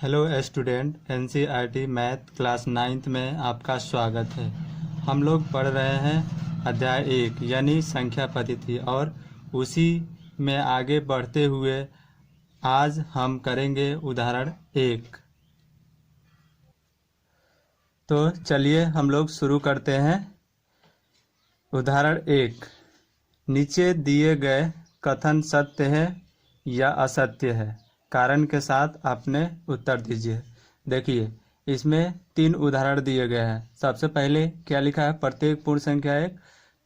Hello student, NCERT math class 9th में आपका स्वागत है। हम लोग पढ़ रहे हैं अध्याय 1 यानी संख्या पद्धति, और उसी में आगे बढ़ते हुए आज हम करेंगे उदाहरण 1। तो चलिए हम लोग शुरू करते हैं। उदाहरण 1। नीचे दिए गए कथन सत्य है या असत्य है, कारण के साथ आपने उत्तर दीजिए। देखिए, इसमें 3 उदाहरण दिए गए हैं। सबसे पहले क्या लिखा है? प्रत्येक पूर्ण संख्या एक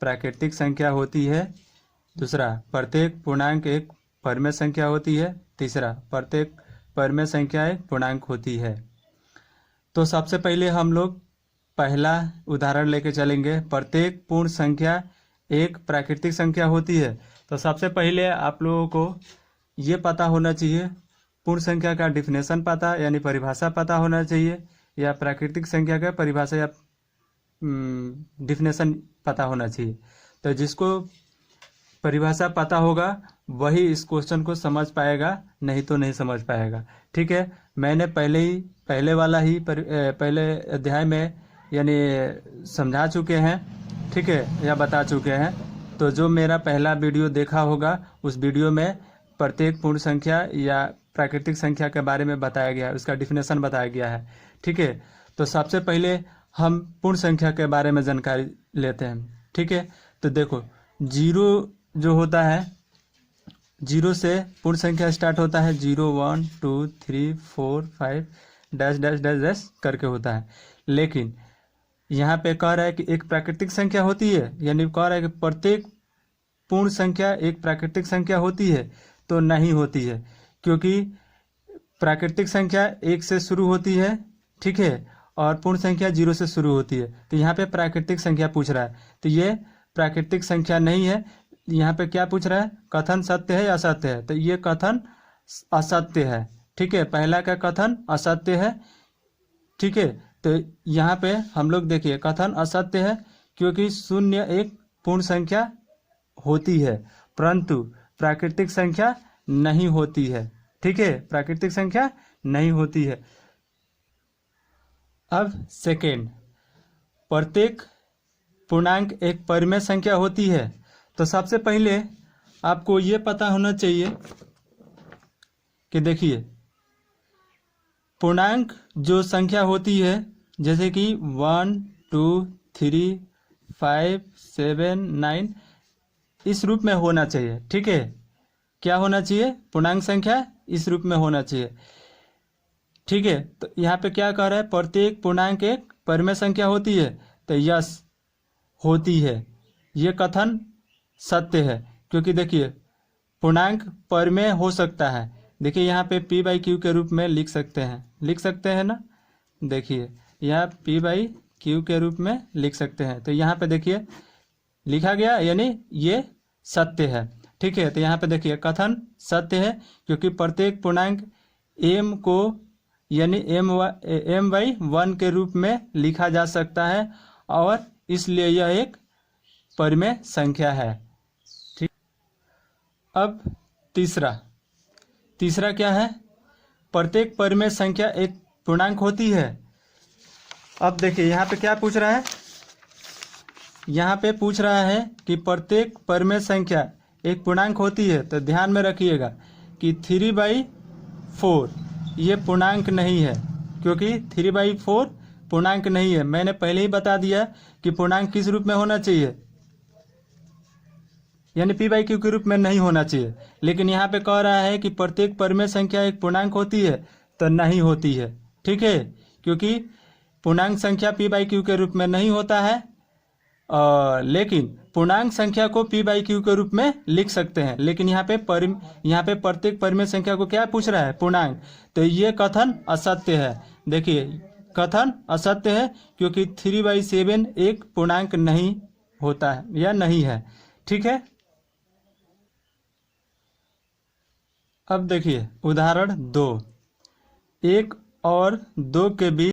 प्राकृतिक संख्या होती है। दूसरा, प्रत्येक पूर्णांक एक परिमेय संख्या होती है। तीसरा, प्रत्येक परिमेय संख्या एक पूर्णांक होती है। तो सबसे पहले हम लोग पहला उदाहरण लेके चलेंगे। प्रत्येक पूर्ण संख्या एक प्राकृतिक संख्या होती है। तो सबसे पहले आप लोगों को ये पता होना चाहिए, पूर्ण संख्या का डिफिनेशन पता यानी परिभाषा पता होना चाहिए, या प्राकृतिक संख्या का परिभाषा या डिफिनेशन पता होना चाहिए। तो जिसको परिभाषा पता होगा वही इस क्वेश्चन को समझ पाएगा, नहीं तो नहीं समझ पाएगा। ठीक है, मैंने पहले वाला ही पहले अध्याय में यानी समझा चुके हैं, ठीक है, या बता चुके हैं। तो जो मेरा पहला वीडियो देखा होगा उस वीडियो में प्रत्येक पूर्ण संख्या या प्राकृतिक संख्या के बारे में बताया गया है, उसका डिफिनेशन बताया गया है। ठीक है, तो सबसे पहले हम पूर्ण संख्या के बारे में जानकारी लेते हैं। ठीक है, तो देखो, जीरो जो होता है, जीरो से पूर्ण संख्या स्टार्ट होता है। 0 1 2 3 4 5 डैश डैश डैश डैश करके होता है। लेकिन यहाँ पे कह रहा है कि एक प्राकृतिक संख्या होती है, यानी कह रहा है कि प्रत्येक पूर्ण संख्या एक प्राकृतिक संख्या होती है। तो नहीं होती है, क्योंकि प्राकृतिक संख्या 1 से शुरू होती है, ठीक है, और पूर्ण संख्या 0 से शुरू होती है। तो यहाँ पे प्राकृतिक संख्या पूछ रहा है, तो ये प्राकृतिक संख्या नहीं है। यहाँ पे क्या पूछ रहा है? कथन सत्य है या असत्य है? तो ये कथन असत्य है। ठीक है, पहला का कथन असत्य है। ठीक है, तो यहाँ पे हम लोग देखिए, कथन असत्य है क्योंकि 0 एक पूर्ण संख्या होती है, परंतु प्राकृतिक संख्या नहीं होती है। ठीक है, प्राकृतिक संख्या नहीं होती है। अब सेकेंड, प्रत्येक पूर्णांक एक परिमेय संख्या होती है। तो सबसे पहले आपको ये पता होना चाहिए कि देखिए, पूर्णांक जो संख्या होती है, जैसे कि 1 2 3 5 7 9 इस रूप में होना चाहिए। ठीक है, क्या होना चाहिए? पूर्णांक संख्या इस रूप में होना चाहिए। ठीक है, तो यहाँ पे क्या कह रहा है? प्रत्येक पूर्णांक एक परिमेय संख्या होती है। तो यस, होती है। ये कथन सत्य है, क्योंकि देखिए, पूर्णांक परिमेय हो सकता है। देखिए, यहाँ पे p/q के रूप में लिख सकते हैं ना। देखिए, यहाँ p/q के रूप में लिख सकते हैं। तो यहाँ पे देखिए लिखा गया, यानी ये सत्य है। ठीक है, तो यहाँ पे देखिए कथन सत्य है, क्योंकि प्रत्येक पूर्णांक m को यानी m/1 के रूप में लिखा जा सकता है, और इसलिए यह एक परिमेय संख्या है। ठीक, अब तीसरा क्या है? प्रत्येक परिमेय संख्या एक पूर्णांक होती है। अब देखिए, यहाँ पे क्या पूछ रहा है? यहाँ पे पूछ रहा है कि प्रत्येक परिमेय संख्या एक पूर्णांक होती है। तो ध्यान में रखिएगा कि 3/4 ये पूर्णांक नहीं है, क्योंकि 3/4 पूर्णांक नहीं है। मैंने पहले ही बता दिया कि पूर्णांक किस रूप में होना चाहिए, यानी p/q के रूप में नहीं होना चाहिए। लेकिन यहाँ पे कह रहा है कि प्रत्येक परिमेय संख्या एक पूर्णांक होती है, तो नहीं होती है। ठीक है, क्योंकि पूर्णांक संख्या p/q के रूप में नहीं होता है, लेकिन पूर्णांक संख्या को p/q के रूप में लिख सकते हैं। लेकिन यहाँ पे प्रत्येक परिमेय संख्या को क्या पूछ रहा है? पूर्णांक। तो ये कथन असत्य है। देखिए, कथन असत्य है, क्योंकि 3/7 एक पूर्णांक नहीं होता है या नहीं है। ठीक है, अब देखिए उदाहरण 2। 1 और 2 के बीच